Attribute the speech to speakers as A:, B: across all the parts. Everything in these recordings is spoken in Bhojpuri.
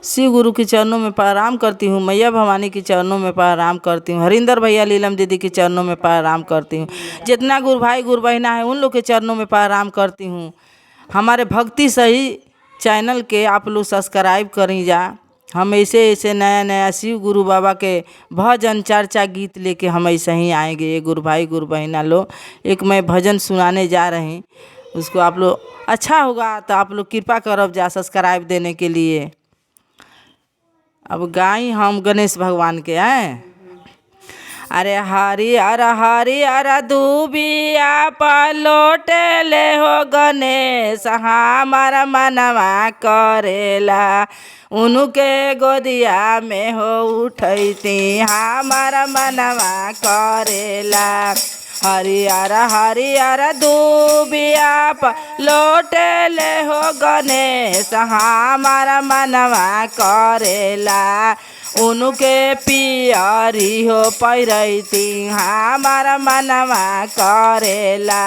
A: शिव गुरु के चरणों में प्रणाम करती हूँ, मैया भवानी के चरणों में प्रणाम करती हूँ, हरिंदर भैया लीलम दीदी के चरणों में प्रणाम करती हूँ, जितना गुरु भाई गुरु बहना है उन लोग के चरणों में प्रणाम करती हूँ। हमारे भक्ति सही चैनल के आप लोग सब्सक्राइब करी जा। हम ऐसे ऐसे नया नया शिव गुरु बाबा के भजन चर्चा गीत लेके हम ऐसे ही आएंगे। ये गुरु भाई गुरु बहना लोग, एक मैं भजन सुनाने जा रही हूँ, उसको आप लोग अच्छा होगा तो आप लोग कृपा करब जा सब्सक्राइब देने के लिए। अब गाई हम गणेश भगवान के हैं। अरे हरियर हरियर दूबिया पलोटे ले हो गणेश, हमार मनवा करेला उनके गोदिया में हो उठैती, हमार मनवा करेला। हरियर हरियर दूबिया पलोटे ले हो गणेश, हमार मनवा करेला उनके पियरी हो पैरैती, हमार मनवा करेला।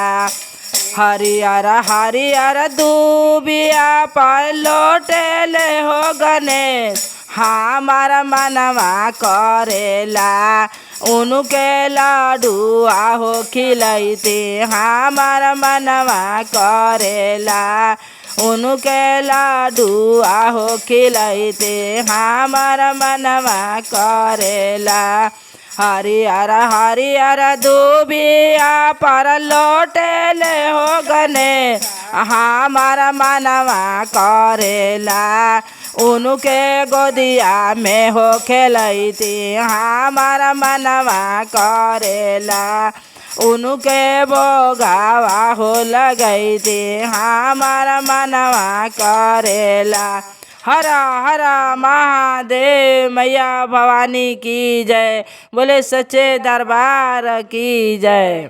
A: हरियर हरियर दूबिया पलोटे ले हो गणेश, हमार मनवा करेला उनके लाडुआ हो खिलैती, हमार मनवा करेला उनके लाडुआ हो खिलैती, हमार मनवा करेला। हरियर हरियर दूबिया पर लोटे ले हो गणेश, हमार मनवा करेला उनके गोदिया में हो खेलैती, हमार मनवा करेला उनके बोगावा हो लगैती, हमार मनवा करेला। हर हर महादेव, मैया भवानी की जय, बोले सच्चे दरबार की जय।